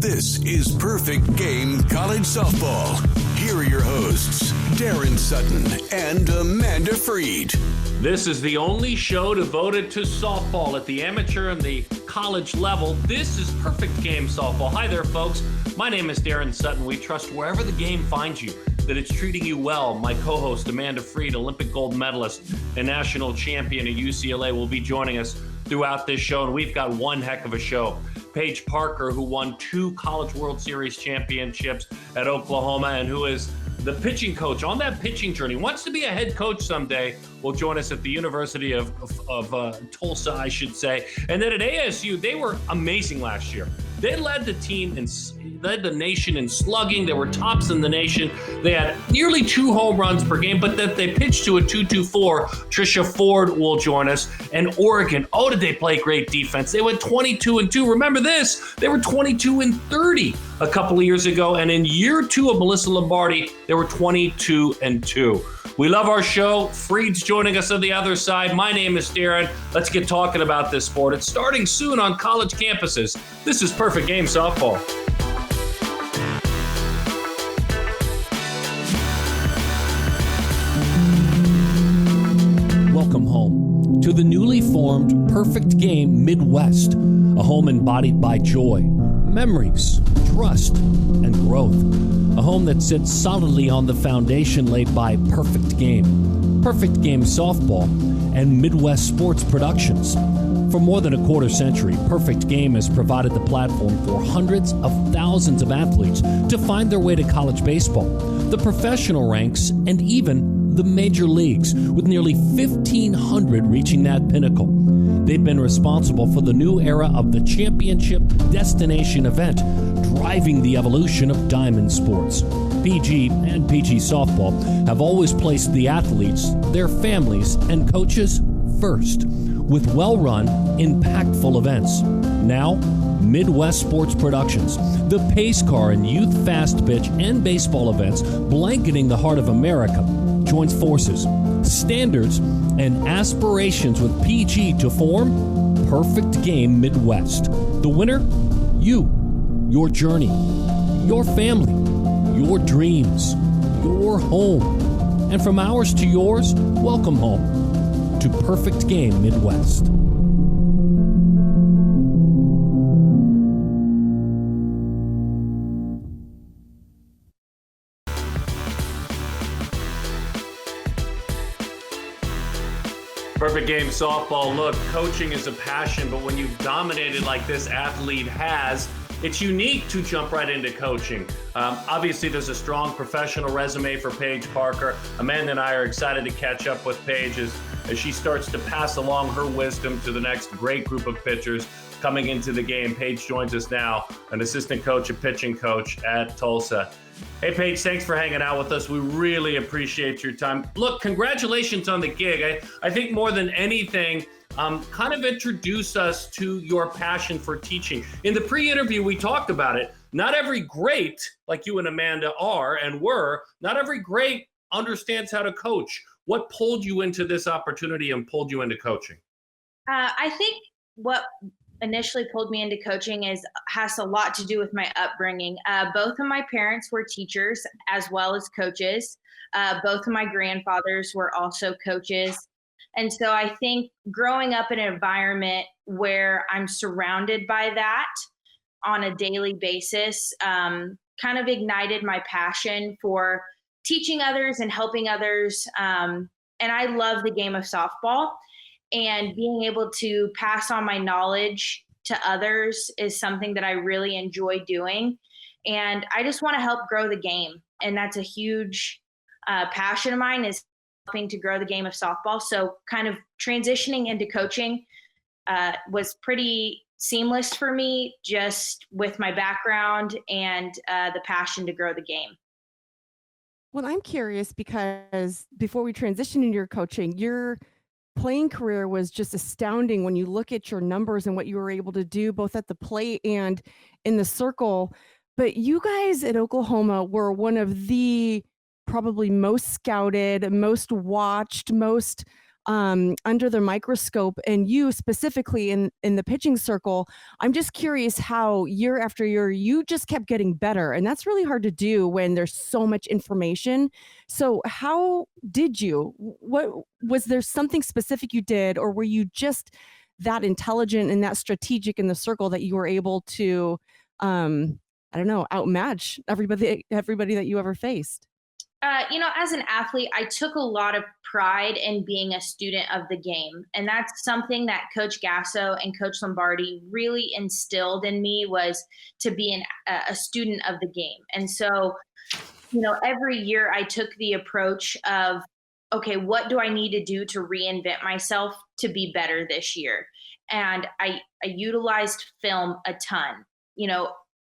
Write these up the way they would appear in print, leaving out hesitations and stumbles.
This is Perfect Game College Softball. Here are your hosts, Daron Sutton and Amanda Freed. This is the only show devoted to softball at the amateur and the college level. This is Perfect Game Softball. Hi there, folks. My name is Daron Sutton. We trust wherever the game finds you, that it's treating you well. My co-host, Amanda Freed, Olympic gold medalist and national champion at UCLA, will be joining us throughout this show, and we've got one heck of a show. Paige Parker, who won 2 College World Series championships at Oklahoma and who is the pitching coach on that pitching journey, wants to be a head coach someday, will join us at the University of Tulsa, I should say. And then at ASU, they were amazing last year. They led the team and led the nation in slugging. They were tops in the nation. They had nearly 2 home runs per game, but that they pitched to a 2.24. Trisha Ford will join us. And Oregon, oh, did they play great defense? They went 22-2. Remember this, they were 22-30 a couple of years ago. And in year 2 of Melyssa Lombardi, they were 22-2. We love our show. Freed's joining us on the other side. My name is Daron. Let's get talking about this sport. It's starting soon on college campuses. This is Perfect Game Softball. Welcome home to the newly formed Perfect Game Midwest, a home embodied by joy, memories, trust, and growth. A home that sits solidly on the foundation laid by Perfect Game Softball, and Midwest Sports Productions. For more than a quarter century, Perfect Game has provided the platform for hundreds of thousands of athletes to find their way to college baseball, the professional ranks, and even the major leagues, with nearly 1,500 reaching that pinnacle. They've been responsible for the new era of the championship destination event, driving the evolution of diamond sports. PG and PG Softball have always placed the athletes, their families, and coaches first, with well-run, impactful events. Now, Midwest Sports Productions, the pace car and youth fast pitch and baseball events blanketing the heart of America, joins forces, standards, and aspirations with PG to form Perfect Game Midwest. The winner? You. Your journey. Your family. Your dreams. Your home. And from ours to yours, welcome home to Perfect Game Midwest. Perfect Game Softball. Look, coaching is a passion, but when you've dominated like this athlete has, it's unique to jump right into coaching. Obviously, there's a strong professional resume for Paige Parker. Amanda and I are excited to catch up with Paige as she starts to pass along her wisdom to the next great group of pitchers coming into the game. Paige joins us now, an assistant coach, a pitching coach at Tulsa. Hey, Paige, thanks for hanging out with us. We really appreciate your time. Look, congratulations on the gig. I think more than anything, kind of introduce us to your passion for teaching. In the pre-interview, we talked about it. Not every great, like you and Amanda are and were, not every great understands how to coach. What pulled you into this opportunity and pulled you into coaching? I think what initially pulled me into coaching has a lot to do with my upbringing. Both of my parents were teachers as well as coaches. Both of my grandfathers were also coaches. And so I think growing up in an environment where I'm surrounded by that on a daily basis kind of ignited my passion for teaching others and helping others. And I love the game of softball. And being able to pass on my knowledge to others is something that I really enjoy doing. And I just want to help grow the game. And that's a huge passion of mine, is helping to grow the game of softball. So kind of transitioning into coaching was pretty seamless for me, just with my background and the passion to grow the game. Well, I'm curious because before we transition into your coaching, your playing career was just astounding when you look at your numbers and what you were able to do both at the plate and in the circle. But you guys at Oklahoma were one of the probably most scouted, most watched, most under the microscope, and you specifically in the pitching circle. I'm just curious how year after year you just kept getting better, and that's really hard to do when there's so much information. So how did you? What was there something specific you did, or were you just that intelligent and that strategic in the circle that you were able to, I don't know, outmatch everybody that you ever faced? As an athlete, I took a lot of pride in being a student of the game. And that's something that Coach Gasso and Coach Lombardi really instilled in me, was to be a student of the game. And so, every year I took the approach of, okay, what do I need to do to reinvent myself to be better this year? And I utilized film a ton.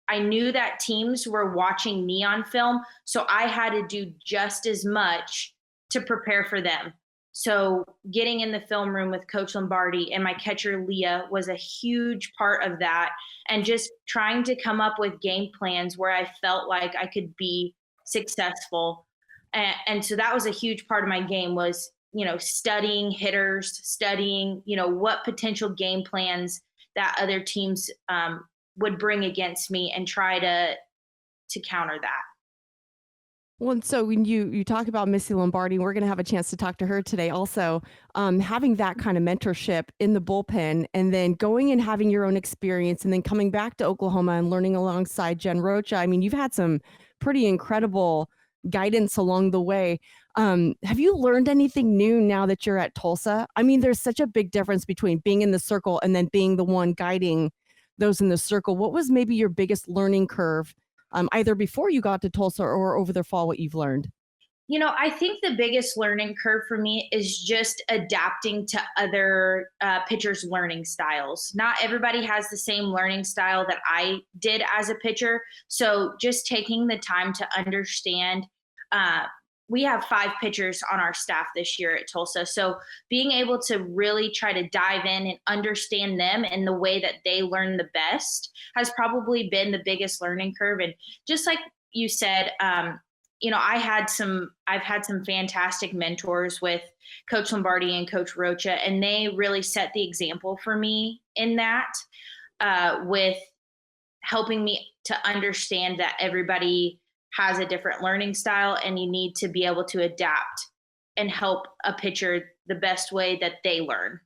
I knew that teams were watching me on film, so I had to do just as much to prepare for them. So getting in the film room with Coach Lombardi and my catcher, Leah, was a huge part of that. And just trying to come up with game plans where I felt like I could be successful. And so that was a huge part of my game, was, studying hitters, studying, what potential game plans that other teams would bring against me, and try to counter that. Well, and so when you talk about Missy Lombardi, we're going to have a chance to talk to her today also, having that kind of mentorship in the bullpen, and then going and having your own experience, and then coming back to Oklahoma and learning alongside Jen Rocha. I mean, you've had some pretty incredible guidance along the way. Have you learned anything new now that you're at Tulsa? I mean, there's such a big difference between being in the circle and then being the one guiding those in the circle. What was maybe your biggest learning curve, either before you got to Tulsa or over the fall, what you've learned? I think the biggest learning curve for me is just adapting to other pitchers' learning styles. Not everybody has the same learning style that I did as a pitcher. So just taking the time to understand, we have 5 pitchers on our staff this year at Tulsa. So being able to really try to dive in and understand them and the way that they learn the best has probably been the biggest learning curve. And just like you said, I've had some fantastic mentors with Coach Lombardi and Coach Rocha, and they really set the example for me in that, with helping me to understand that everybody has a different learning style, and you need to be able to adapt and help a pitcher the best way that they learn.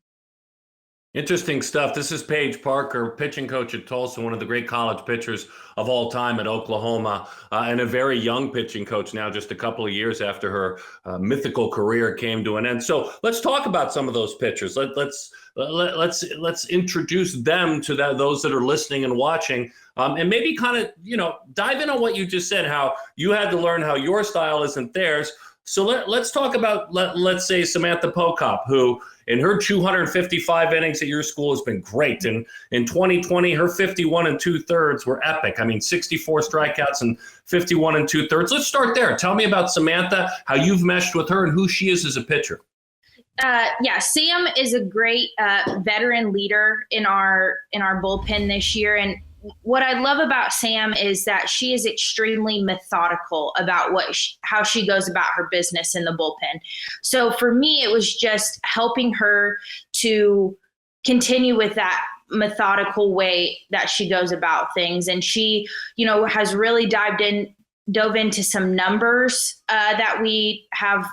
Interesting stuff. This is Paige Parker, pitching coach at Tulsa, one of the great college pitchers of all time at Oklahoma, and a very young pitching coach now, just a couple of years after her mythical career came to an end. So let's talk about some of those pitchers. Let's introduce them to those that are listening and watching, and maybe kind of dive in on what you just said, how you had to learn how your style isn't theirs. So let's talk about, let's say, Samantha Pokop, who in her 255 innings at your school has been great. And in 2020, her 51 2/3 were epic. I mean, 64 strikeouts and 51 2/3. Let's start there. Tell me about Samantha, how you've meshed with her, and who she is as a pitcher. Sam is a great veteran leader in our bullpen this year. And what I love about Sam is that she is extremely methodical about how she goes about her business in the bullpen. So for me, it was just helping her to continue with that methodical way that she goes about things. And she, has really dove into some numbers that we have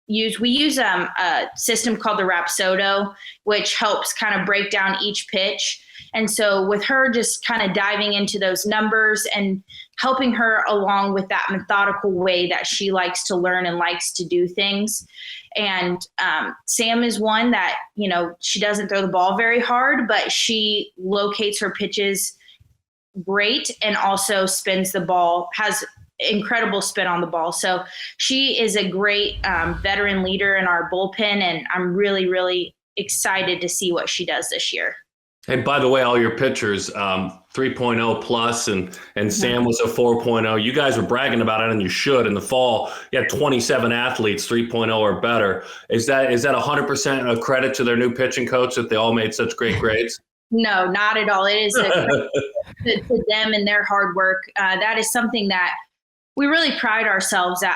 used. We use a system called the Rapsodo, which helps kind of break down each pitch. And so with her just kind of diving into those numbers and helping her along with that methodical way that she likes to learn and likes to do things. And Sam is one that, she doesn't throw the ball very hard, but she locates her pitches great and also spins the ball, has incredible spin on the ball. So she is a great veteran leader in our bullpen, and I'm really, really excited to see what she does this year. Hey, by the way, all your pitchers, 3.0 plus, and Sam was a 4.0. You guys were bragging about it, and you should. In the fall, you had 27 athletes, 3.0 or better. Is that 100% a credit to their new pitching coach that they all made such great grades? No, not at all. It is a credit to them and their hard work. That is something that we really pride ourselves at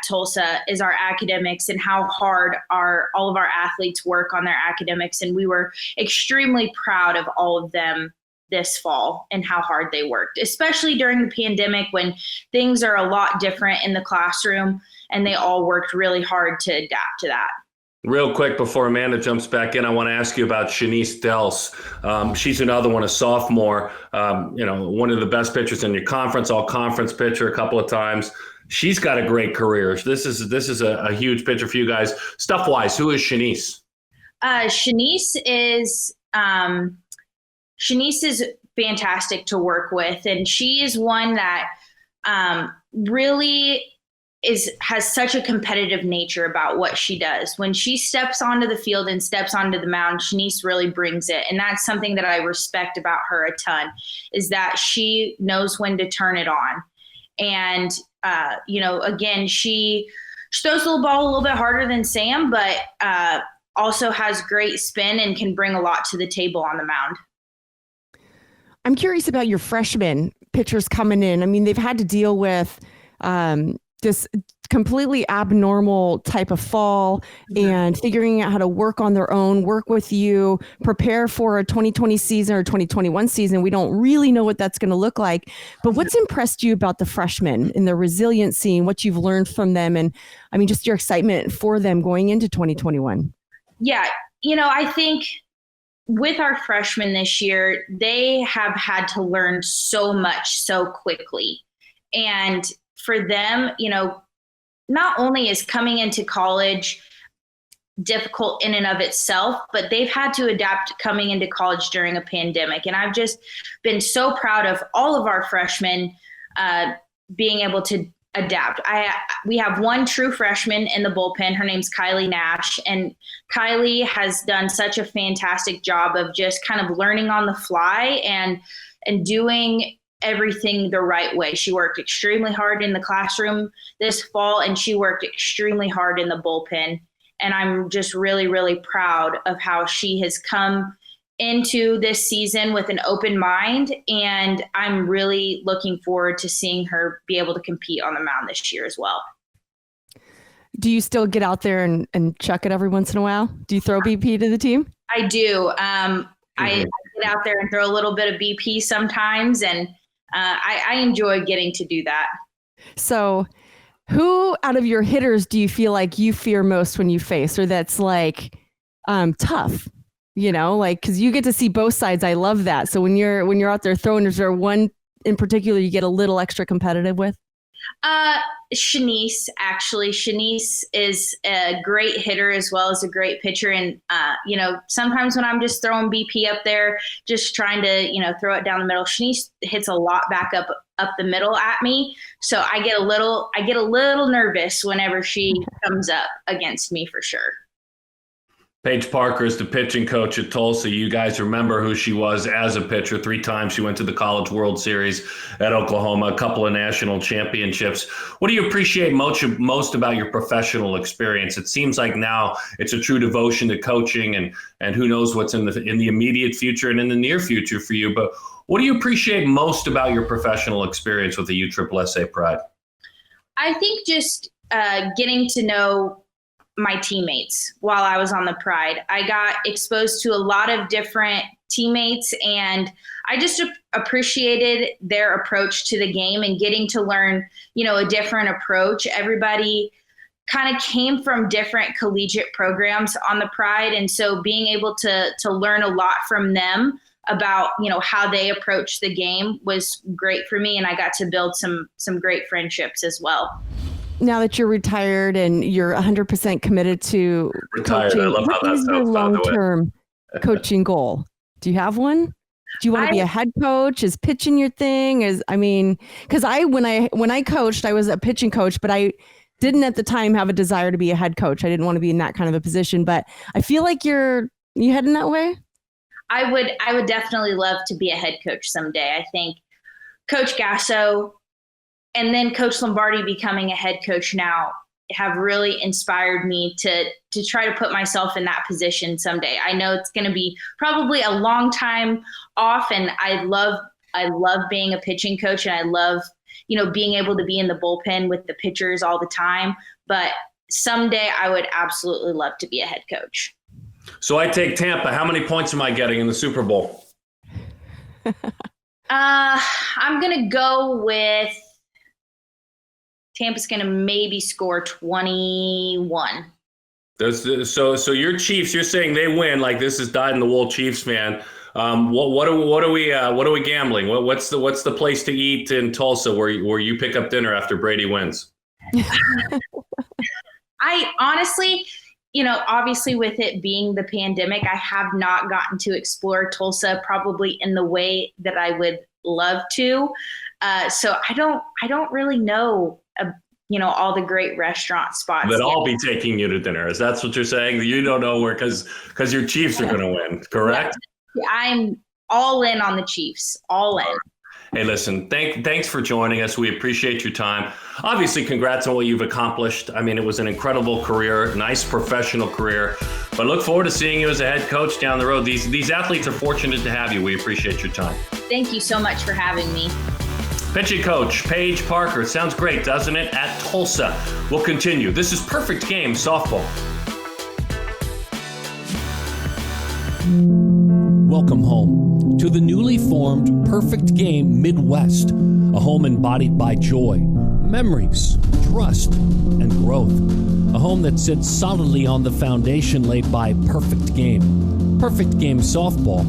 Tulsa is our academics and how hard all of our athletes work on their academics. And we were extremely proud of all of them this fall and how hard they worked, especially during the pandemic when things are a lot different in the classroom, and they all worked really hard to adapt to that. Real quick before Amanda jumps back in, I want to ask you about Shanice Dels. She's another one, a sophomore, one of the best pitchers in your conference, all conference pitcher a couple of times. She's got a great career. This is a huge pitcher for you guys. Stuff-wise, who is Shanice? Shanice is fantastic to work with, and she is one that really has such a competitive nature about what she does. When she steps onto the field and steps onto the mound, Shanice really brings it. And that's something that I respect about her a ton, is that she knows when to turn it on. And, again, she throws the ball a little bit harder than Sam, but also has great spin and can bring a lot to the table on the mound. I'm curious about your freshman pitchers coming in. I mean, they've had to deal with this completely abnormal type of fall and figuring out how to work on their own, work with you, prepare for a 2020 season or 2021 season. We don't really know what that's going to look like. But what's impressed you about the freshmen and their resiliency and what you've learned from them? And I mean, just your excitement for them going into 2021. Yeah. I think with our freshmen this year, they have had to learn so much so quickly. And for them, not only is coming into college difficult in and of itself, but they've had to adapt coming into college during a pandemic. And I've just been so proud of all of our freshmen being able to adapt. We have one true freshman in the bullpen. Her name's Kylie Nash. And Kylie has done such a fantastic job of just kind of learning on the fly and doing everything the right way. She worked extremely hard in the classroom this fall, and she worked extremely hard in the bullpen. And I'm just really, really proud of how she has come into this season with an open mind. And I'm really looking forward to seeing her be able to compete on the mound this year as well. Do you still get out there and chuck it every once in a while? Do you throw BP to the team? I do. I get out there and throw a little bit of BP sometimes, and I enjoy getting to do that. So who out of your hitters do you feel like you fear most when you face, or that's like tough, because you get to see both sides. I love that. So when you're out there throwing, is there one in particular you get a little extra competitive with? Shanice, actually. Shanice is a great hitter as well as a great pitcher. And, sometimes when I'm just throwing BP up there, just trying to, throw it down the middle, Shanice hits a lot back up the middle at me. So I get a little nervous whenever she comes up against me, for sure. Paige Parker is the pitching coach at Tulsa. You guys remember who she was as a pitcher. 3 times she went to the College World Series at Oklahoma, a couple of national championships. What do you appreciate most about your professional experience? It seems like now it's a true devotion to coaching, and who knows what's in the immediate future and in the near future for you. But what do you appreciate most about your professional experience with the USSSA Pride? I think just getting to know my teammates while I was on the Pride. I got exposed to a lot of different teammates, and I just appreciated their approach to the game and getting to learn, a different approach. Everybody kind of came from different collegiate programs on the Pride. And so being able to learn a lot from them about, how they approach the game was great for me. And I got to build some great friendships as well. Now that you're retired and you're 100% committed to coaching, I love how what is your long-term coaching goal? Do you have one? Do you want to be a head coach? Is pitching your thing? Because when I coached, I was a pitching coach, but I didn't at the time have a desire to be a head coach. I didn't want to be in that kind of a position, but I feel like you heading that way? I would definitely love to be a head coach someday. I think Coach Gasso and then Coach Lombardi becoming a head coach now have really inspired me to try to put myself in that position someday. I know it's going to be probably a long time off, and I love being a pitching coach, and I love being able to be in the bullpen with the pitchers all the time. But someday I would absolutely love to be a head coach. So I take Tampa. How many points am I getting in the Super Bowl? I'm going to go with Tampa's going to maybe score 21. So your Chiefs, you're saying they win. Like, this is dyed-in-the-wool Chiefs fan. What are we gambling? What's the place to eat in Tulsa where you pick up dinner after Brady wins? I honestly, obviously with it being the pandemic, I have not gotten to explore Tulsa probably in the way that I would love to. So I don't really know, all the great restaurant spots. That I'll be taking you to dinner. Is that what you're saying? You don't know where, because your Chiefs are going to win, correct? Yeah, I'm all in on the Chiefs, all in. Hey, listen, thanks for joining us. We appreciate your time. Obviously, congrats on what you've accomplished. I mean, it was an incredible career, nice professional career, but look forward to seeing you as a head coach down the road. These athletes are fortunate to have you. We appreciate your time. Thank you so much for having me. Pitching coach Paige Parker. Sounds great, doesn't it? At Tulsa. We'll continue. This is Perfect Game Softball. Welcome home to the newly formed Perfect Game Midwest, a home embodied by joy, memories, trust, and growth. A home that sits solidly on the foundation laid by Perfect Game Softball,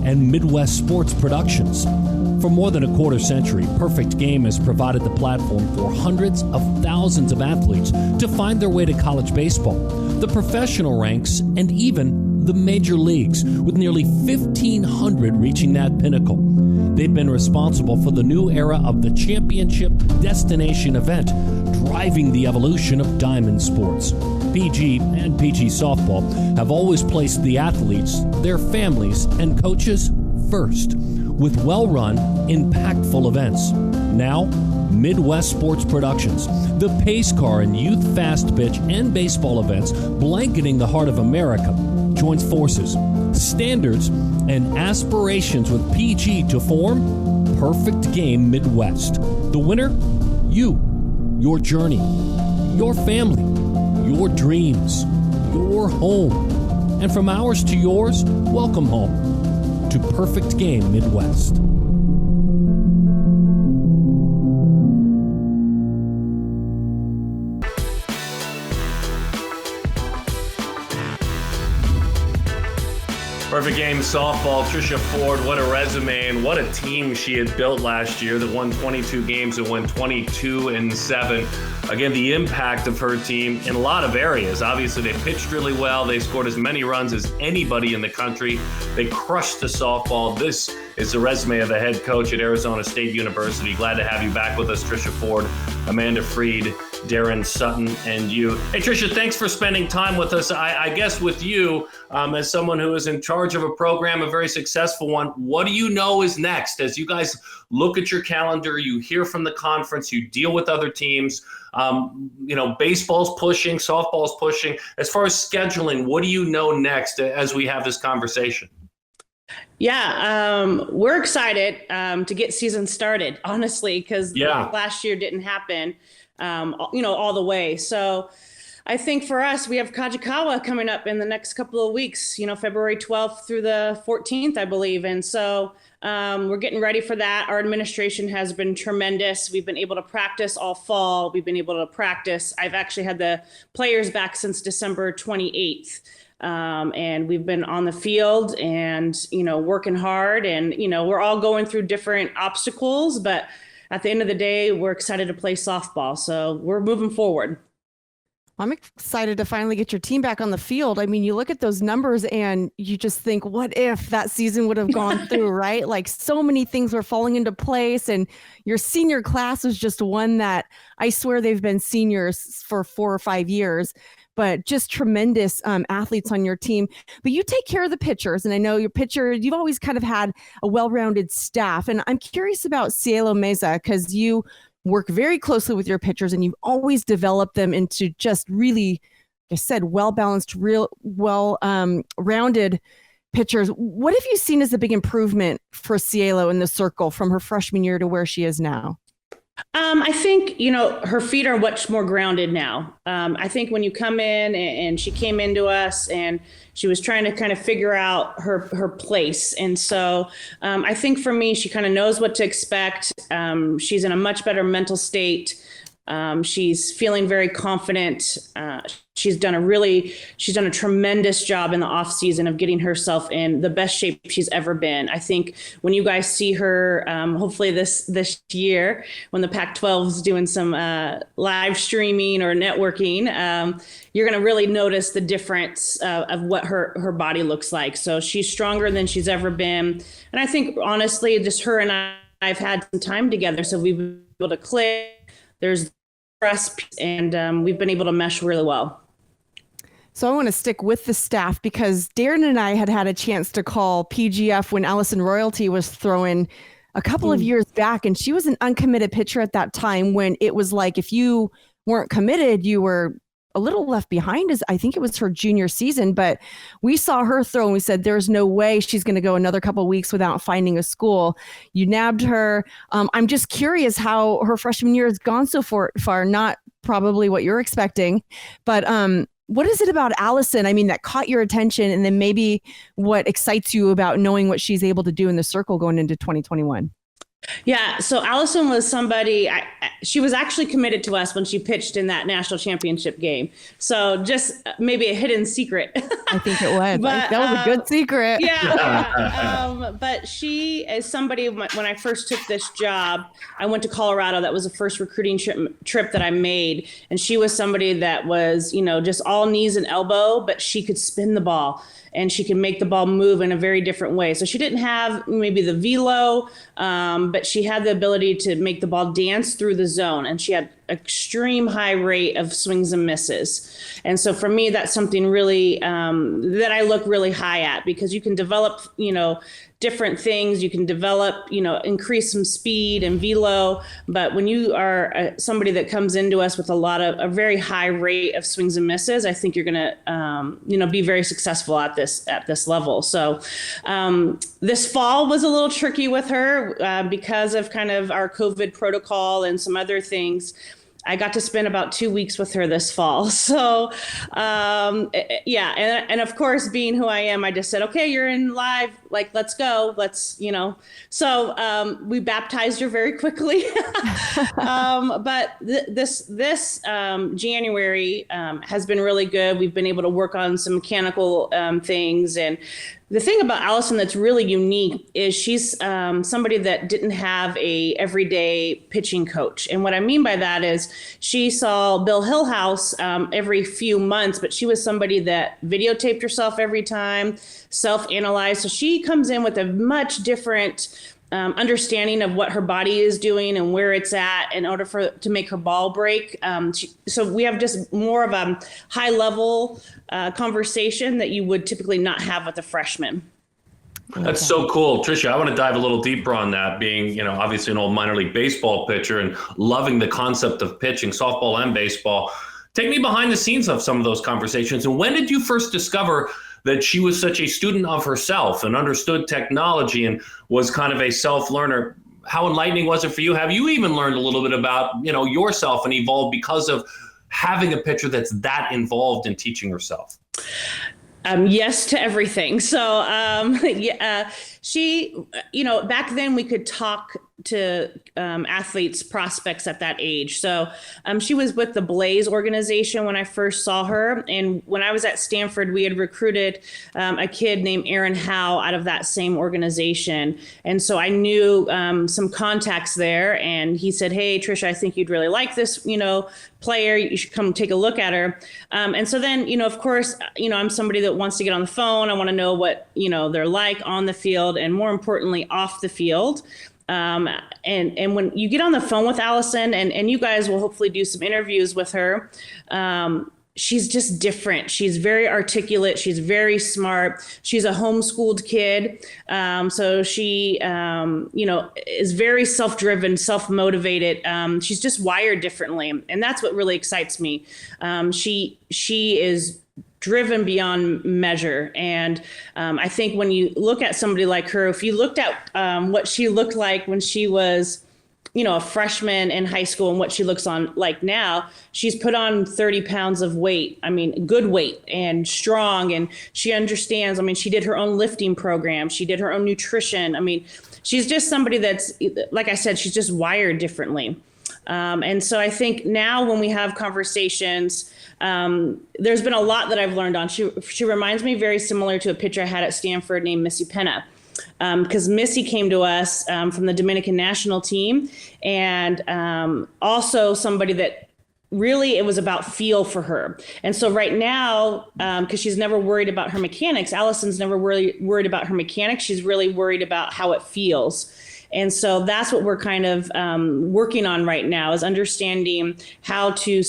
and Midwest Sports Productions. For more than a quarter century, Perfect Game has provided the platform for hundreds of thousands of athletes to find their way to college baseball, the professional ranks, and even the major leagues, with nearly 1,500 reaching that pinnacle. They've been responsible for the new era of the championship destination event, driving the evolution of diamond sports. PG and PG Softball have always placed the athletes, their families, and coaches first, with well-run, impactful events. Now, Midwest Sports Productions, the pace car and youth fast pitch and baseball events blanketing the heart of America, joins forces, standards, and aspirations with PG to form Perfect Game Midwest. The winner? You, your journey, your family, your dreams, your home. And from ours to yours, welcome home to Perfect Game Midwest. Perfect Game Softball, Trisha Ford, what a resume and what a team she had built last year that won 22 games and won 22-7. Again, the impact of her team in a lot of areas. Obviously, they pitched really well. They scored as many runs as anybody in the country. They crushed the softball. This is the resume of the head coach at Arizona State University. Glad to have you back with us, Trisha Ford, Amanda Freed, Daron Sutton, and you. Hey, Trisha, thanks for spending time with us. I guess with you, as someone who is in charge of a program, a very successful one, what do you know is next? As you guys look at your calendar, you hear from the conference, you deal with other teams, baseball's pushing, softball's pushing. As far as scheduling, what do you know next as we have this conversation? Yeah, we're excited to get season started, honestly, because last year didn't happen, all the way. So I think for us, we have Kajikawa coming up in the next couple of weeks, February 12th through the 14th, I believe. And so we're getting ready for that. Our administration has been tremendous. We've been able to practice all fall. We've been able to practice. I've actually had the players back since December 28th. And we've been on the field and, working hard, and, we're all going through different obstacles, but at the end of the day, we're excited to play softball. So we're moving forward. I'm excited to finally get your team back on the field. I mean, you look at those numbers and you just think, what if that season would have gone through, right? Like, so many things were falling into place, and your senior class was just one that I swear they've been seniors for 4 or 5 years, but just tremendous athletes on your team. But you take care of the pitchers, and I know you've always kind of had a well-rounded staff. And I'm curious about Cielo Meza, because you work very closely with your pitchers, and you've always developed them into just really, like I said, well-balanced, rounded pitchers. What have you seen as the big improvement for Cielo in the circle from her freshman year to where she is now? I think, her feet are much more grounded now. I think when you come in and she came into us and she was trying to kind of figure out her place. And so I think for me, she kind of knows what to expect. She's in a much better mental state. She's feeling very confident. She's done a tremendous job in the off season of getting herself in the best shape she's ever been. I think when you guys see her, hopefully this year, when the Pac-12 is doing some live streaming or networking, you're going to really notice the difference of what her body looks like. So she's stronger than she's ever been. And I think honestly, just her and I've had some time together. So we've been able to click. There's trust, and we've been able to mesh really well. So I want to stick with the staff because Daron and I had a chance to call PGF when Allison Royalty was throwing a couple of years back, and she was an uncommitted pitcher at that time when it was like if you weren't committed, you were a little left behind. As I think it was her junior season, but we saw her throw and we said, there's no way she's going to go another couple of weeks without finding a school. You nabbed her. I'm just curious how her freshman year has gone so far, not probably what you're expecting, but what is it about Allison? I mean, that caught your attention, and then maybe what excites you about knowing what she's able to do in the circle going into 2021? Yeah. So Allison was somebody, she was actually committed to us when she pitched in that national championship game. So just maybe a hidden secret. I think it was. That was a good secret. Yeah. But she is somebody, when I first took this job, I went to Colorado. That was the first recruiting trip that I made. And she was somebody that was, just all knees and elbow, but she could spin the ball. And she can make the ball move in a very different way. So she didn't have maybe the velo, but she had the ability to make the ball dance through the zone. And she had extreme high rate of swings and misses. And so for me, that's something really that I look really high at, because you can develop, different things. You can develop, increase some speed and velo. But when you are somebody that comes into us with a very high rate of swings and misses, I think you're going to, be very successful at this level. So this fall was a little tricky with her because of kind of our COVID protocol and some other things. I got to spend about 2 weeks with her this fall. So, yeah. And of course, being who I am, I just said, okay, you're in live, let's go. So we baptized her very quickly. But this January has been really good. We've been able to work on some mechanical things. And the thing about Allison that's really unique is she's somebody that didn't have a everyday pitching coach. And what I mean by that is she saw Bill Hillhouse every few months, but she was somebody that videotaped herself every time, self-analyzed. So she comes in with a much different understanding of what her body is doing and where it's at in order to make her ball break. So we have just more of a high level conversation that you would typically not have with a freshman. That's so cool. Trisha, I want to dive a little deeper on that, being, obviously an old minor league baseball pitcher and loving the concept of pitching, softball and baseball. Take me behind the scenes of some of those conversations. And when did you first discover that she was such a student of herself and understood technology and was kind of a self-learner? How enlightening was it for you? Have you even learned a little bit about, yourself and evolved because of having a pitcher that's that involved in teaching herself? Yes to everything. So, she, back then we could talk to athletes, prospects at that age. So she was with the Blaze organization when I first saw her. And when I was at Stanford, we had recruited a kid named Aaron Howe out of that same organization. And so I knew some contacts there. And he said, hey, Trisha, I think you'd really like this, player. You should come take a look at her. And so then, of course, I'm somebody that wants to get on the phone. I want to know what, they're like on the field and more importantly, off the field. And when you get on the phone with Allison and you guys will hopefully do some interviews with her, she's just different. She's very articulate. She's very smart. She's a homeschooled kid. So she, is very self-driven, self-motivated. She's just wired differently. And that's what really excites me. She is driven beyond measure. And I think when you look at somebody like her, if you looked at what she looked like when she was a freshman in high school and what she looks like now, she's put on 30 pounds of weight. I mean, good weight and strong. And she understands. I mean, she did her own lifting program. She did her own nutrition. I mean, she's just somebody that's, like I said, she's just wired differently. And so I think now when we have conversations, there's been a lot that I've learned on. She reminds me very similar to a pitcher I had at Stanford named Missy Penna. Because Missy came to us from the Dominican national team, and also somebody that really, it was about feel for her. And so right now, because she's never worried about her mechanics, Allison's never really worried about her mechanics. She's really worried about how it feels. And so that's what we're kind of working on right now, is understanding how to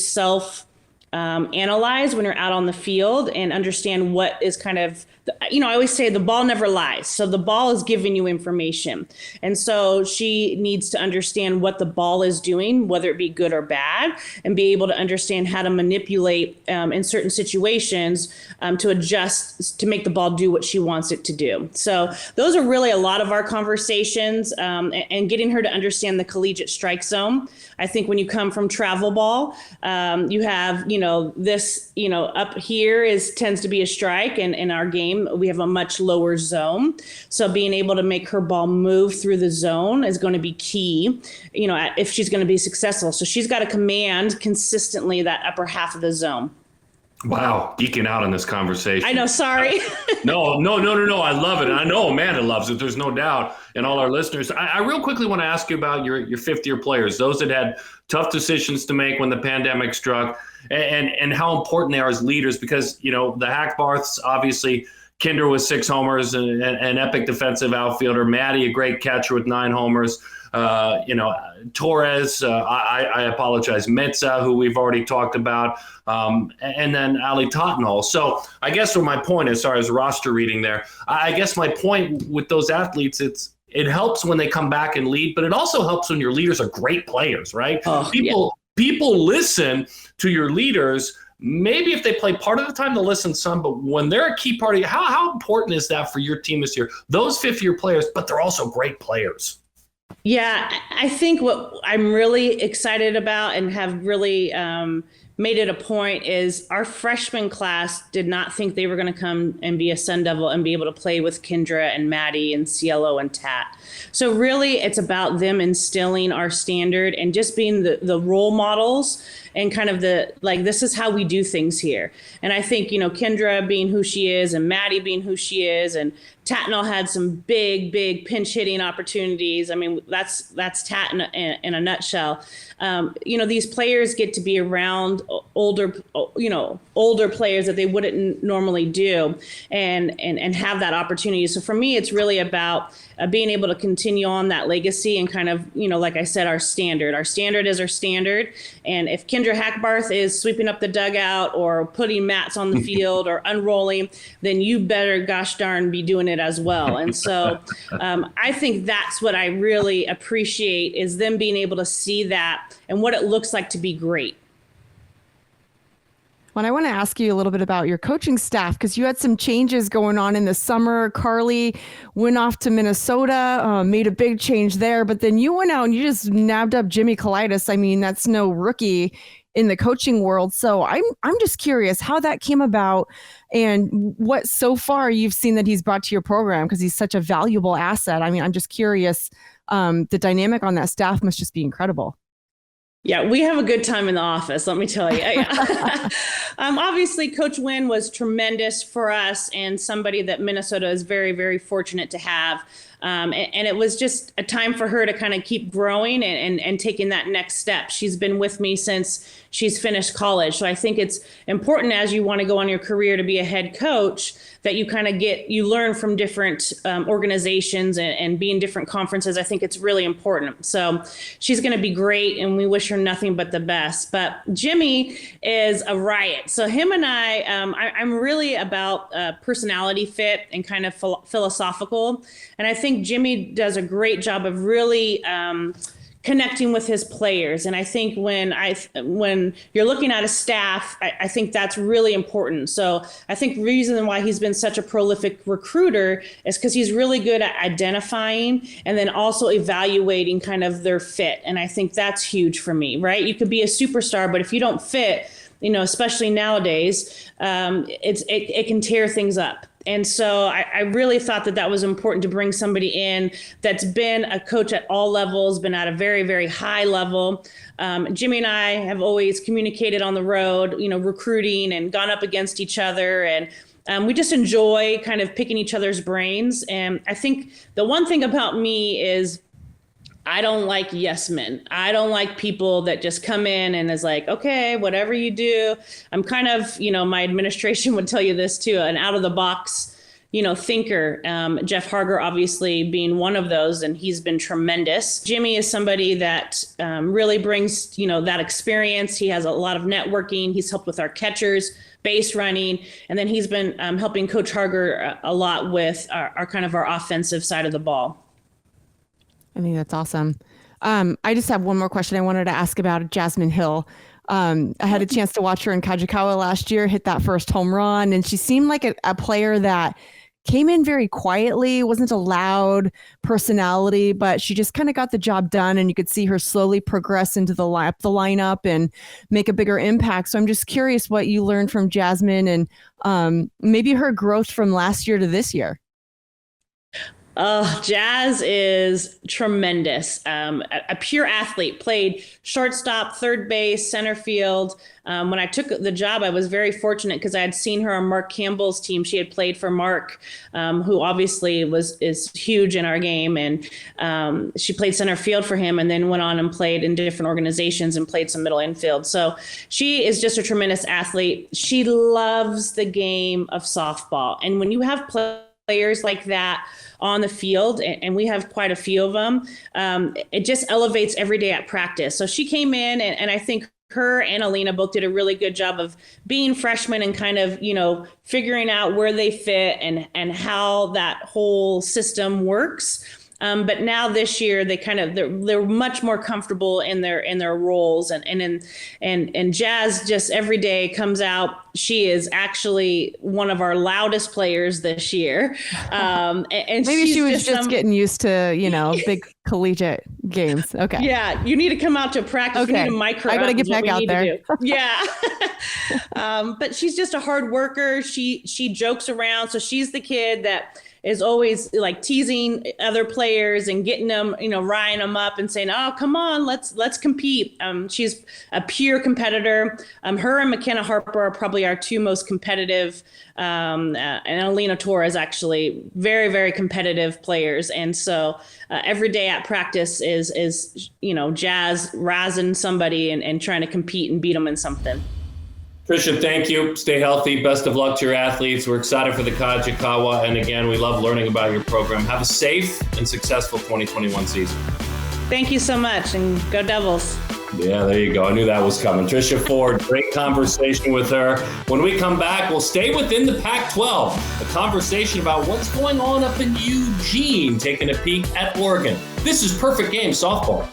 analyze when you're out on the field and understand what is kind of, I always say the ball never lies. So the ball is giving you information. And so she needs to understand what the ball is doing, whether it be good or bad, and be able to understand how to manipulate in certain situations to adjust, to make the ball do what she wants it to do. So those are really a lot of our conversations, and getting her to understand the collegiate strike zone. I think when you come from travel ball, you have, this, up here tends to be a strike, and in our game, we have a much lower zone. So being able to make her ball move through the zone is going to be key, if she's going to be successful. So she's got to command consistently that upper half of the zone. Wow, geeking out on this conversation. I know, sorry. No. I love it. And I know Amanda loves it. There's no doubt. And all our listeners, I real quickly want to ask you about your fifth-year players, those that had tough decisions to make when the pandemic struck, and how important they are as leaders, because, the Hackbarths, obviously, Kinder with 6 homers, and an epic defensive outfielder. Maddie, a great catcher with 9 homers. Torres, I apologize, Melyssa, who we've already talked about, and then Ali Tottenhall. So I guess what my point is, sorry, as roster reading there, I guess my point with those athletes, it helps when they come back and lead, but it also helps when your leaders are great players, right? People listen to your leaders. Maybe if they play part of the time, they'll listen some, but when they're a key part of how important is that for your team this year? Those fifth-year players, but they're also great players. Yeah, I think what I'm really excited about and have really made it a point is our freshman class did not think they were going to come and be a Sun Devil and be able to play with Kendra and Maddie and Cielo and Tat. So really, it's about them instilling our standard and just being the role models and kind of this is how we do things here. And I think, Kendra being who she is and Maddie being who she is, and Tatnall had some big pinch hitting opportunities. I mean, that's Tat in a nutshell. These players get to be around older players that they wouldn't normally do, and have that opportunity. So for me, it's really about being able to continue on that legacy and kind of, like I said, our standard. Our standard is our standard. And if Kendra Hackbarth is sweeping up the dugout or putting mats on the field or unrolling, then you better, gosh darn, be doing it as well. And so I think that's what I really appreciate, is them being able to see that and what it looks like to be great. Well, I want to ask you a little bit about your coaching staff, because you had some changes going on in the summer. Carly went off to Minnesota, made a big change there, but then you went out and you just nabbed up Jimmy Kalidas. I mean, that's no rookie in the coaching world. So I'm just curious how that came about and what so far you've seen that he's brought to your program, because he's such a valuable asset. I mean, I'm just curious. The dynamic on that staff must just be incredible. Yeah, we have a good time in the office, let me tell you. Obviously, Coach Wynn was tremendous for us and somebody that Minnesota is very, very fortunate to have. And it was just a time for her to kind of keep growing and taking that next step. She's been with me since she's finished college. So I think it's important as you want to go on your career to be a head coach that you kind of you learn from different organizations and be in different conferences. I think it's really important. So she's going to be great, and we wish her nothing but the best. But Jimmy is a riot. So him and I'm really about personality fit and kind of philosophical. And I think Jimmy does a great job of really connecting with his players. And I think when you're looking at a staff, I think that's really important. So I think the reason why he's been such a prolific recruiter is because he's really good at identifying and then also evaluating kind of their fit. And I think that's huge for me, right? You could be a superstar, but if you don't fit, especially nowadays, it can tear things up. And so I really thought that was important to bring somebody in that's been a coach at all levels, been at a very, very high level. Jimmy and I have always communicated on the road, recruiting and gone up against each other. And we just enjoy kind of picking each other's brains. And I think the one thing about me is I don't like yes men. I don't like people that just come in and is like, okay, whatever you do. I'm kind of, my administration would tell you this too, an out of the box, thinker. Jeff Harger obviously being one of those, and he's been tremendous. Jimmy is somebody that really brings, that experience. He has a lot of networking. He's helped with our catchers, base running, and then he's been helping Coach Harger a lot with our kind of our offensive side of the ball. I think that's awesome. I just have one more question I wanted to ask about Jasmine Hill. I had a chance to watch her in Kajikawa last year, hit that first home run, and she seemed like a player that came in very quietly, wasn't a loud personality, but she just kind of got the job done, and you could see her slowly progress into the lineup and make a bigger impact. So I'm just curious what you learned from Jasmine and maybe her growth from last year to this year. Oh, Jazz is tremendous. A pure athlete, played shortstop, third base, center field. When I took the job, I was very fortunate because I had seen her on Mark Campbell's team. She had played for Mark, who obviously is huge in our game. And she played center field for him and then went on and played in different organizations and played some middle infield. So she is just a tremendous athlete. She loves the game of softball. And when you have players like that on the field, and we have quite a few of them, it just elevates every day at practice. So she came in, and I think her and Alina both did a really good job of being freshmen and kind of, figuring out where they fit and how that whole system works. But now this year they're much more comfortable in their roles and Jazz just every day comes out. She is actually one of our loudest players this year. And maybe she was just getting used to, big collegiate games. Okay. Yeah. You need to come out to practice. Okay. We need a micro. I got to get back out there. Yeah. But she's just a hard worker. She jokes around. So she's the kid that is always like teasing other players and getting them, riling them up and saying, oh, come on, let's compete. She's a pure competitor. Her and McKenna Harper are probably our two most competitive, and Alina Torres actually very, very competitive players. And so every day at practice is Jazz razzing somebody and trying to compete and beat them in something. Trisha, thank you. Stay healthy. Best of luck to your athletes. We're excited for the Kajikawa. And again, we love learning about your program. Have a safe and successful 2021 season. Thank you so much. And go Devils. Yeah, there you go. I knew that was coming. Trisha Ford, great conversation with her. When we come back, we'll stay within the Pac-12. A conversation about what's going on up in Eugene, taking a peek at Oregon. This is Perfect Game Softball.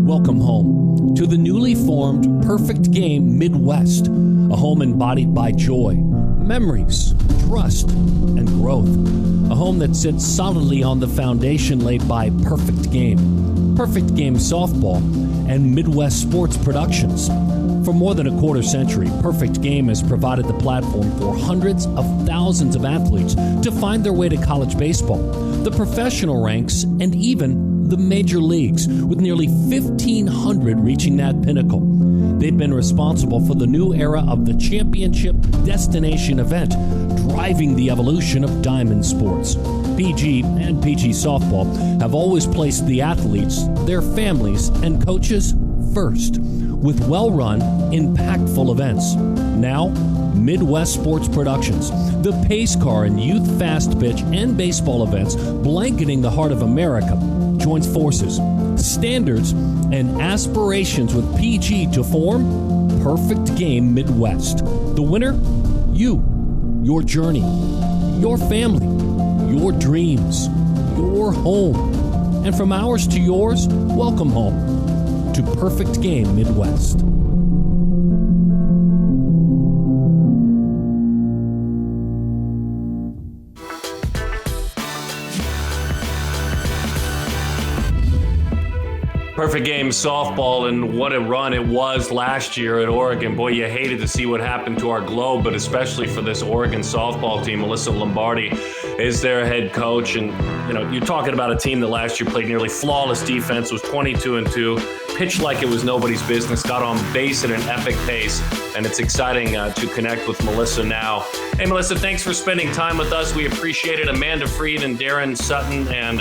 Welcome home to the newly formed Perfect Game Midwest, a home embodied by joy, memories, trust, and growth. A home that sits solidly on the foundation laid by Perfect Game Softball, and Midwest Sports Productions. For more than a quarter century, Perfect Game has provided the platform for hundreds of thousands of athletes to find their way to college baseball, the professional ranks, and even the major leagues, with nearly 1,500 reaching that pinnacle. They've been responsible for the new era of the championship destination event, driving the evolution of diamond sports. PG and PG Softball have always placed the athletes, their families, and coaches first, with well-run, impactful events. Now, Midwest Sports Productions, the pace car and youth fast pitch and baseball events blanketing the heart of America, joins forces, standards, and aspirations with PG to form Perfect Game Midwest. The winner? You, your journey, your family. your dreams, your home. And from ours to yours, welcome home to Perfect Game Midwest. Perfect Game softball, and what a run it was last year at Oregon. Boy, you hated to see what happened to our Globe, but especially for this Oregon softball team. Melyssa Lombardi is their head coach, and you're talking about a team that last year played nearly flawless defense, was 22-2, pitched like it was nobody's business, got on base at an epic pace, and it's exciting to connect with Melyssa now. Hey, Melyssa, thanks for spending time with us. We appreciate it. Amanda Freed and Daron Sutton, and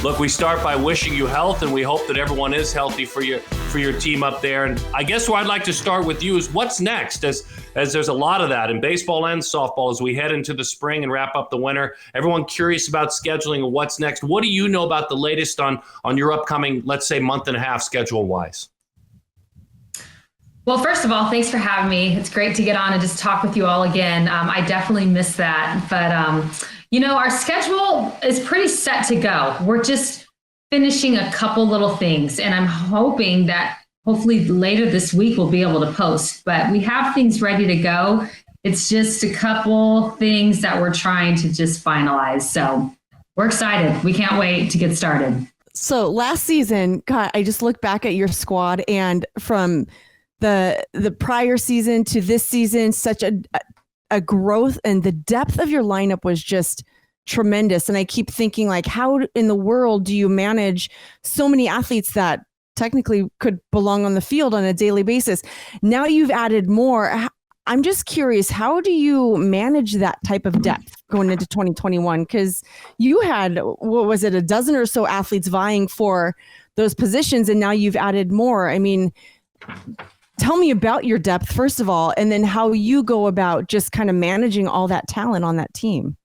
look, we start by wishing you health, and we hope that everyone is healthy for your team up there. And I guess where I'd like to start with you is what's next, as there's a lot of that in baseball and softball as we head into the spring and wrap up the winter. Everyone curious about scheduling and what's next. What do you know about the latest on your upcoming, let's say, month and a half schedule-wise? Well, first of all, thanks for having me. It's great to get on and just talk with you all again. I definitely missed that, but our schedule is pretty set to go. We're just finishing a couple little things, and I'm hoping that hopefully later this week we'll be able to post, but we have things ready to go. It's just a couple things that we're trying to just finalize. So we're excited. We can't wait to get started. So last season, God, I just look back at your squad, and from the prior season to this season, such a growth, and the depth of your lineup was just tremendous. And I keep thinking, like, how in the world do you manage so many athletes that technically could belong on the field on a daily basis? Now you've added more. I'm just curious, how do you manage that type of depth going into 2021? Because you had, what was it, a dozen or so athletes vying for those positions, and now you've added more. I mean, tell me about your depth, first of all, and then how you go about just kind of managing all that talent on that team.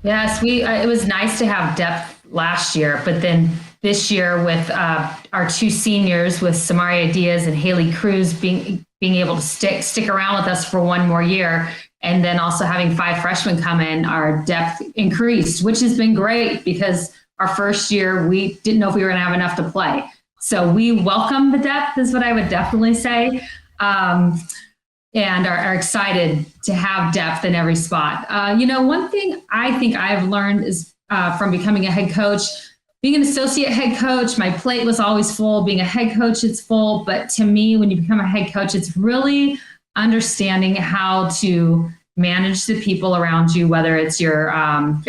Yes, it was nice to have depth last year, but then this year with our two seniors, with Samaria Diaz and Haley Cruz being able to stick around with us for one more year, and then also having 5 freshmen come in, our depth increased, which has been great because our first year we didn't know if we were going to have enough to play. So we welcome the depth, is what I would definitely say, and are excited to have depth in every spot. One thing I think I've learned is from becoming a head coach, being an associate head coach, my plate was always full. Being a head coach, it's full. But to me, when you become a head coach, it's really understanding how to manage the people around you, whether it's your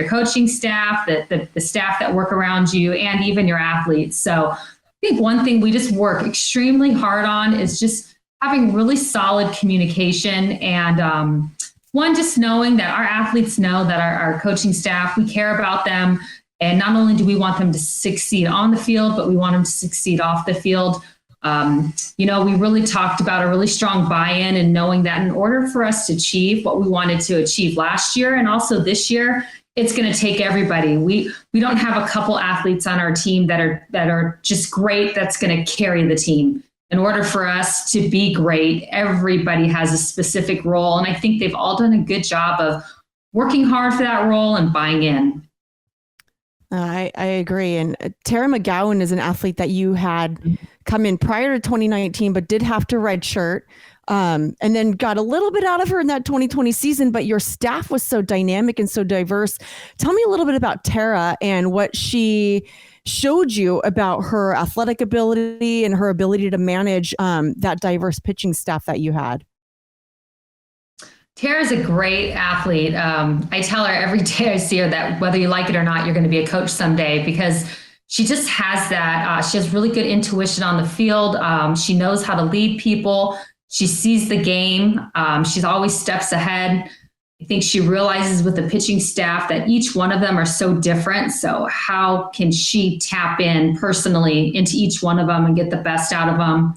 coaching staff, the staff that work around you, and even your athletes. So I think one thing we just work extremely hard on is just having really solid communication, and just knowing that our athletes know that our coaching staff, we care about them. And not only do we want them to succeed on the field, but we want them to succeed off the field. We really talked about a really strong buy-in, and knowing that in order for us to achieve what we wanted to achieve last year and also this year, it's going to take everybody. We don't have a couple athletes on our team that are just great. That's going to carry the team. In order for us to be great, everybody has a specific role. And I think they've all done a good job of working hard for that role and buying in. I agree. And Tara Mcgowan is an athlete that you had come in prior to 2019, but did have to redshirt, and then got a little bit out of her in that 2020 season. But your staff was so dynamic and so diverse. Tell me a little bit about Tara and what she showed you about her athletic ability and her ability to manage that diverse pitching staff that you had. Tara's a great athlete. I tell her every day I see her that whether you like it or not, you're going to be a coach someday, because she just has that. She has really good intuition on the field. She knows how to lead people. She sees the game. She's always steps ahead. I think she realizes with the pitching staff that each one of them are so different. So how can she tap in personally into each one of them and get the best out of them?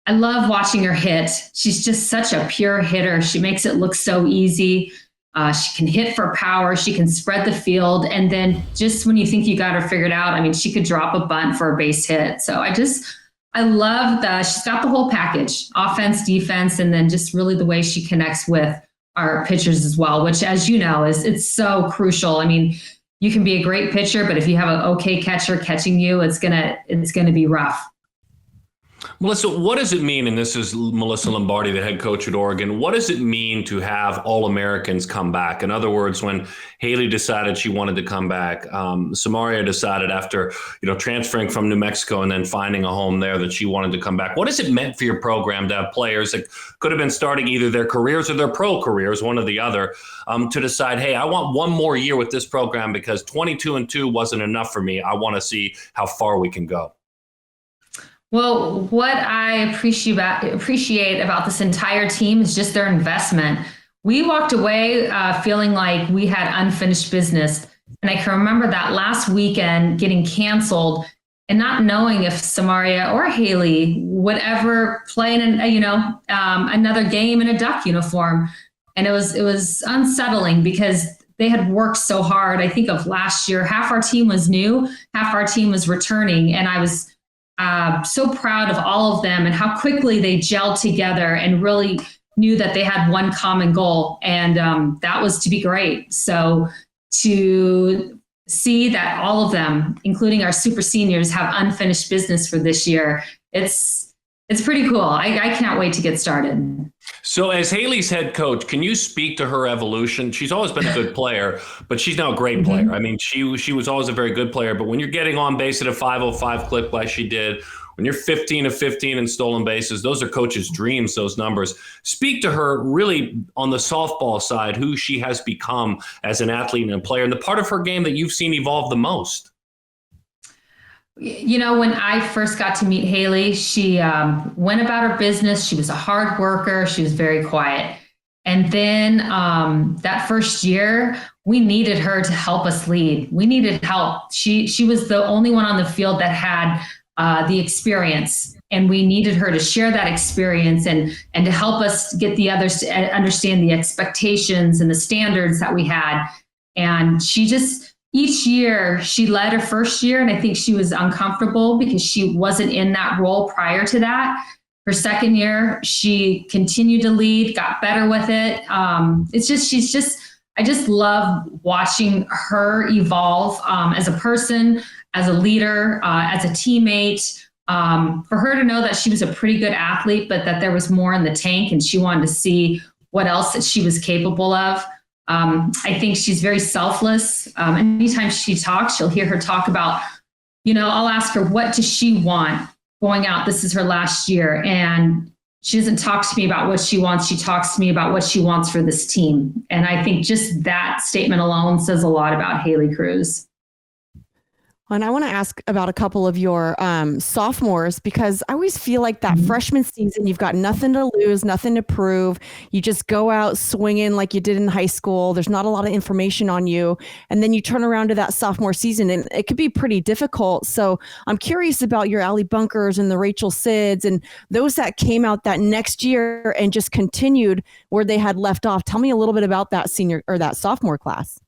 I love watching her hit. She's just such a pure hitter. She makes it look so easy. She can hit for power. She can spread the field. And then just when you think you got her figured out, I mean, she could drop a bunt for a base hit. So I love that she's got the whole package, offense, defense, and then just really the way she connects with our pitchers as well, which, as you know, it's so crucial. I mean, you can be a great pitcher, but if you have an okay catcher catching you, it's gonna be rough. Melyssa, what does it mean, and this is Melyssa Lombardi, the head coach at Oregon, what does it mean to have All-Americans come back? In other words, when Haley decided she wanted to come back, Samaria decided after transferring from New Mexico and then finding a home there that she wanted to come back. What has it meant for your program to have players that could have been starting either their careers or their pro careers, one or the other, to decide, hey, I want one more year with this program because 22-2 wasn't enough for me. I want to see how far we can go. Well, what I appreciate about this entire team is just their investment. We walked away feeling like we had unfinished business. And I can remember that last weekend getting canceled and not knowing if Samaria or Haley would ever play in another game in a Duck uniform. And it was unsettling because they had worked so hard. I think of last year, half our team was new, half our team was returning. And I was so proud of all of them and how quickly they gelled together and really knew that they had one common goal. And that was to be great. So to see that all of them, including our super seniors, have unfinished business for this year, it's pretty cool. I can't wait to get started. So as Haley's head coach, can you speak to her evolution? She's always been a good player, but she's now a great player. I mean, she was always a very good player, but when you're getting on base at a 505 clip like she did, when you're 15 of 15 in stolen bases, those are coaches' dreams, those numbers. Speak to her really on the softball side, who she has become as an athlete and a player, and the part of her game that you've seen evolve the most. When I first got to meet Haley, she went about her business. She was a hard worker. She was very quiet. And then that first year, we needed her to help us lead. We needed help. She was the only one on the field that had the experience. And we needed her to share that experience and to help us get the others to understand the expectations and the standards that we had. And each year she led her first year, and I think she was uncomfortable because she wasn't in that role prior to that. Her second year, she continued to lead, got better with it. I just love watching her evolve as a person, as a leader, as a teammate. For her to know that she was a pretty good athlete, but that there was more in the tank and she wanted to see what else that she was capable of. I think she's very selfless. Anytime she talks, you'll hear her talk about, I'll ask her, what does she want going out? This is her last year. And she doesn't talk to me about what she wants. She talks to me about what she wants for this team. And I think just that statement alone says a lot about Haley Cruz. And I want to ask about a couple of your sophomores, because I always feel like that freshman season, you've got nothing to lose, nothing to prove. You just go out swinging like you did in high school. There's not a lot of information on you. And then you turn around to that sophomore season and it could be pretty difficult. So I'm curious about your Allie Bunkers and the Rachel Sids and those that came out that next year and just continued where they had left off. Tell me a little bit about that senior or that sophomore class.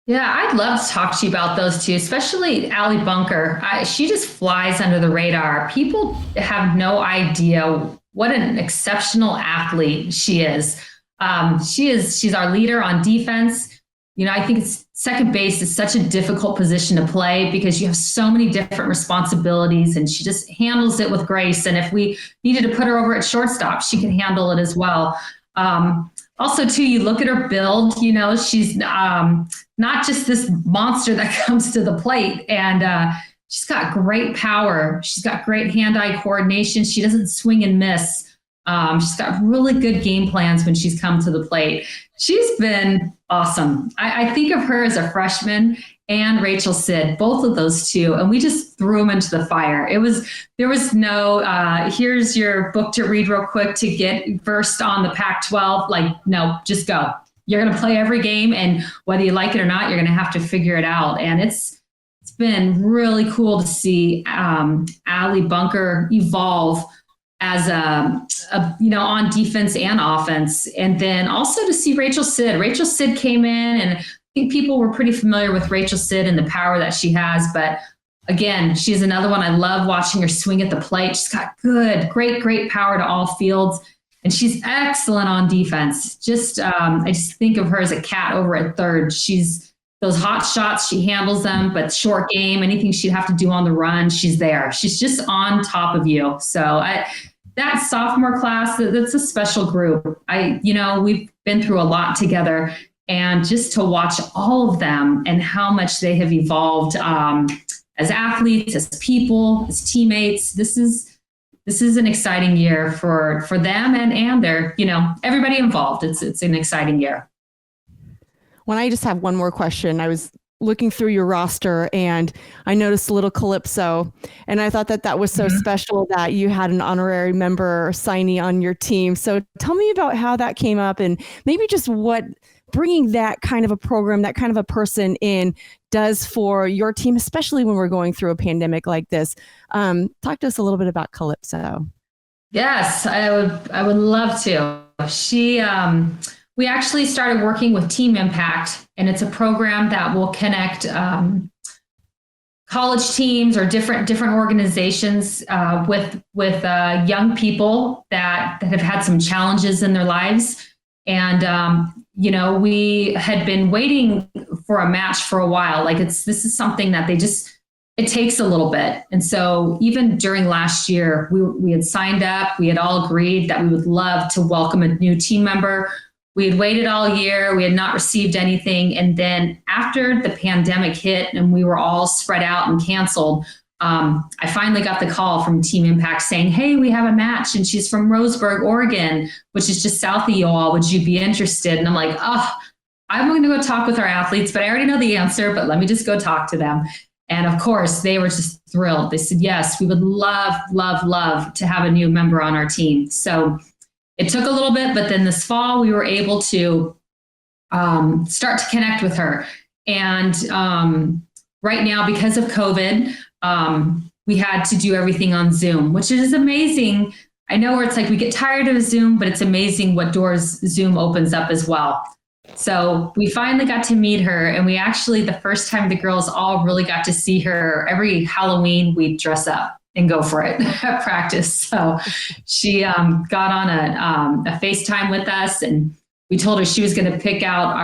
Yeah, I'd love to talk to you about those two, especially Allie Bunker. She just flies under the radar. People have no idea what an exceptional athlete she is. She's our leader on defense. I think second base is such a difficult position to play because you have so many different responsibilities, and she just handles it with grace. And if we needed to put her over at shortstop, she can handle it as well. Also, too, you look at her build, she's not just this monster that comes to the plate. And she's got great power. She's got great hand-eye coordination. She doesn't swing and miss. She's got really good game plans when she's come to the plate. She's been awesome. I think of her as a freshman and Rachel Sid, both of those two, and we just threw them into the fire. There was no, here's your book to read real quick to get versed on the Pac-12. Like, no, just go. You're going to play every game, and whether you like it or not, you're going to have to figure it out. And it's been really cool to see Allie Bunker evolve as on defense and offense. And then also to see Rachel Sid. Rachel Sid came in, and I think people were pretty familiar with Rachel Sid and the power that she has. But again, she's another one. I love watching her swing at the plate. She's got great power to all fields. And she's excellent on defense. I just think of her as a cat over at third. She's those hot shots, she handles them, but short game, anything she'd have to do on the run, she's there. She's just on top of you. So that sophomore class, that's a special group. We've been through a lot together, and just to watch all of them and how much they have evolved as athletes, as people, as teammates, this is an exciting year for them and their, everybody involved. It's an exciting year. Well, I just have one more question. I was looking through your roster and I noticed a little Calypso, and I thought that was so special that you had an honorary member signee on your team. So tell me about how that came up, and maybe just what bringing that kind of a program, that kind of a person in does for your team, especially when we're going through a pandemic like this. Talk to us a little bit about Calypso. Yes, I would love to. We actually started working with Team Impact, and it's a program that will connect college teams or different organizations with young people that have had some challenges in their lives. And we had been waiting for a match for a while. This is something that it takes a little bit. And so even during last year, we had signed up. We had all agreed that we would love to welcome a new team member. We had waited all year. We had not received anything. And then after the pandemic hit and we were all spread out and canceled, I finally got the call from Team Impact saying, hey, we have a match, and she's from Roseburg, Oregon, which is just south of you all. Would you be interested? And I'm like, I'm going to go talk with our athletes, but I already know the answer, but let me just go talk to them. And of course, they were just thrilled. They said, yes, we would love, love, love to have a new member on our team. So it took a little bit, but then this fall we were able to start to connect with her. And right now, because of COVID, we had to do everything on Zoom, which is amazing. I know where it's like we get tired of Zoom, but it's amazing what doors Zoom opens up as well. So we finally got to meet her, and we actually, the first time the girls all really got to see her, every Halloween we'd dress up and go for it at practice. So she got on a FaceTime with us, and we told her she was going to pick out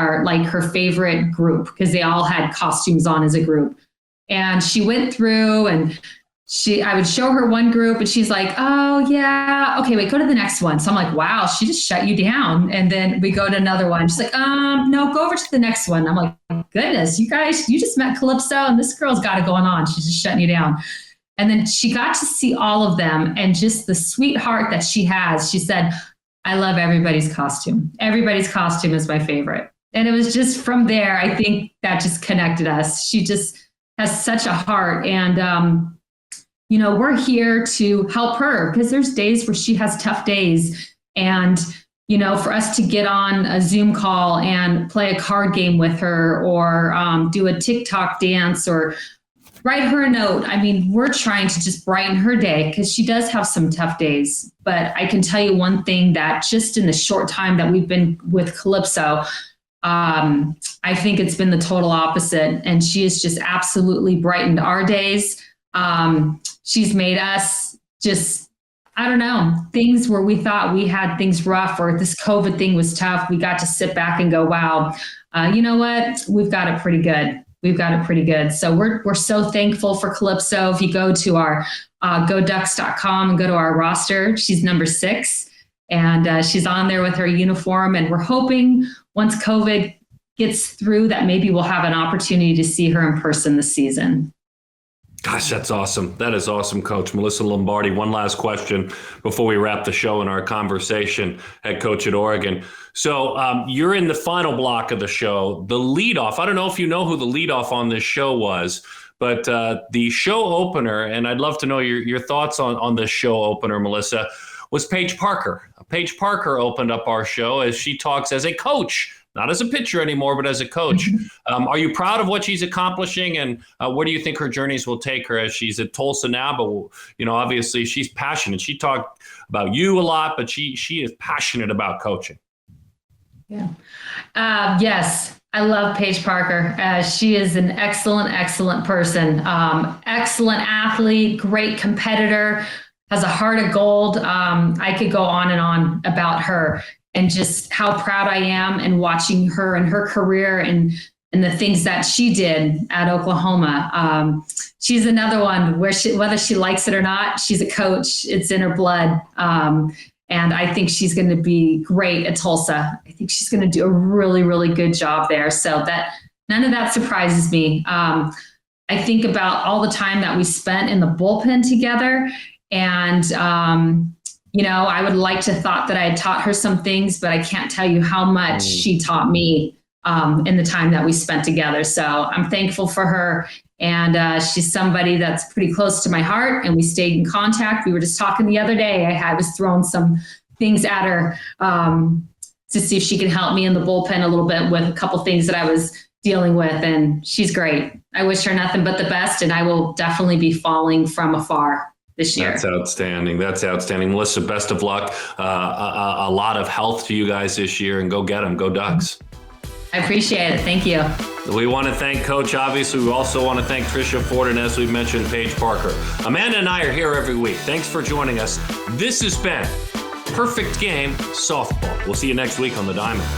her favorite group, because they all had costumes on as a group. And she went through, and I would show her one group, and she's like, oh yeah, okay, wait, go to the next one. So I'm like, wow, she just shut you down. And then we go to another one. She's like, no, go over to the next one. I'm like, goodness, you guys, you just met Calypso, and this girl's got it going on. She's just shutting you down. And then she got to see all of them, and just the sweetheart that she has. She said, I love everybody's costume. Everybody's costume is my favorite. And it was just from there, I think that just connected us. She just has such a heart. And, we're here to help her, because there's days where she has tough days. And, for us to get on a Zoom call and play a card game with her, or do a TikTok dance, or write her a note. I mean, we're trying to just brighten her day, because she does have some tough days. But I can tell you one thing, that just in the short time that we've been with Calypso, I think it's been the total opposite. And she has just absolutely brightened our days. She's made us just, I don't know, things where we thought we had things rough, or this COVID thing was tough. We got to sit back and go, wow, you know what? We've got it pretty good. So we're so thankful for Calypso. If you go to our goducks.com and go to our roster, she's number 6, and she's on there with her uniform. And we're hoping once COVID gets through that maybe we'll have an opportunity to see her in person this season. Gosh, that's awesome. That is awesome, Coach. Melyssa Lombardi, one last question before we wrap the show and our conversation, head coach at Oregon. So you're in the final block of the show, the leadoff. I don't know if you know who the leadoff on this show was, but the show opener, and I'd love to know your thoughts on this show opener, Melyssa, was Paige Parker. Paige Parker opened up our show as she talks as a coach, not as a pitcher anymore, but as a coach. Are you proud of what she's accomplishing, and where do you think her journeys will take her as she's at Tulsa now? But, obviously she's passionate. She talked about you a lot, but she is passionate about coaching. Yeah. Yes. I love Paige Parker. She is an excellent person, excellent athlete, great competitor. has a heart of gold. I could go on and on about her and just how proud I am and watching her and her career and the things that she did at Oklahoma. She's another one where whether she likes it or not, she's a coach. It's in her blood. And I think she's going to be great at Tulsa. I think she's going to do a really, really good job there. So that none of that surprises me. I think about all the time that we spent in the bullpen together. And, I would like to thought that I had taught her some things, but I can't tell you how much she taught me in the time that we spent together. So I'm thankful for her. And she's somebody that's pretty close to my heart, and we stayed in contact. We were just talking the other day. I was throwing some things at her to see if she could help me in the bullpen a little bit with a couple things that I was dealing with. And she's great. I wish her nothing but the best, and I will definitely be following from afar this year. That's outstanding. Melyssa, best of luck. A lot of health to you guys this year, and go get them. Go Ducks. I appreciate it. Thank you. We want to thank Coach, obviously. We also want to thank Trisha Ford, and as we mentioned, Paige Parker. Amanda and I are here every week. Thanks for joining us. This has been Perfect Game Softball. We'll see you next week on The Diamond.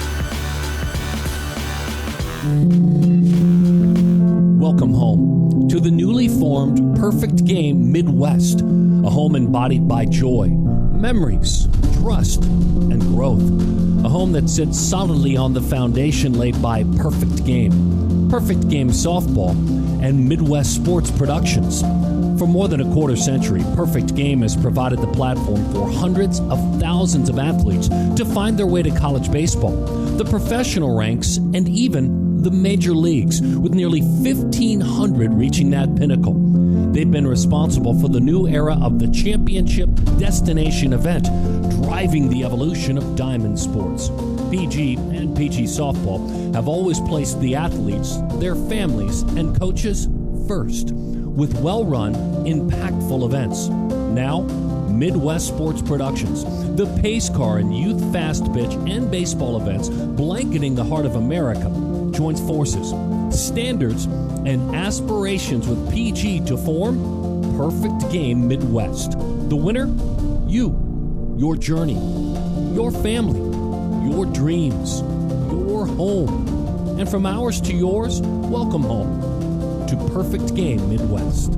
Welcome home to the newly formed Perfect Game Midwest, a home embodied by joy, memories, trust, and growth. A home that sits solidly on the foundation laid by Perfect Game Softball, and Midwest Sports Productions. For more than a quarter century, Perfect Game has provided the platform for hundreds of thousands of athletes to find their way to college baseball, the professional ranks, and even the major leagues, with nearly 1,500 reaching that pinnacle. They've been responsible for the new era of the championship destination event, driving the evolution of diamond sports. PG and PG Softball have always placed the athletes, their families, and coaches first, with well-run, impactful events. Now, Midwest Sports Productions, the pace car and youth fast pitch and baseball events blanketing the heart of America, joins forces, standards, and aspirations with PG to form Perfect Game Midwest. The winner? You. Your journey. Your family. Your dreams. Your home. And from ours to yours, welcome home to Perfect Game Midwest.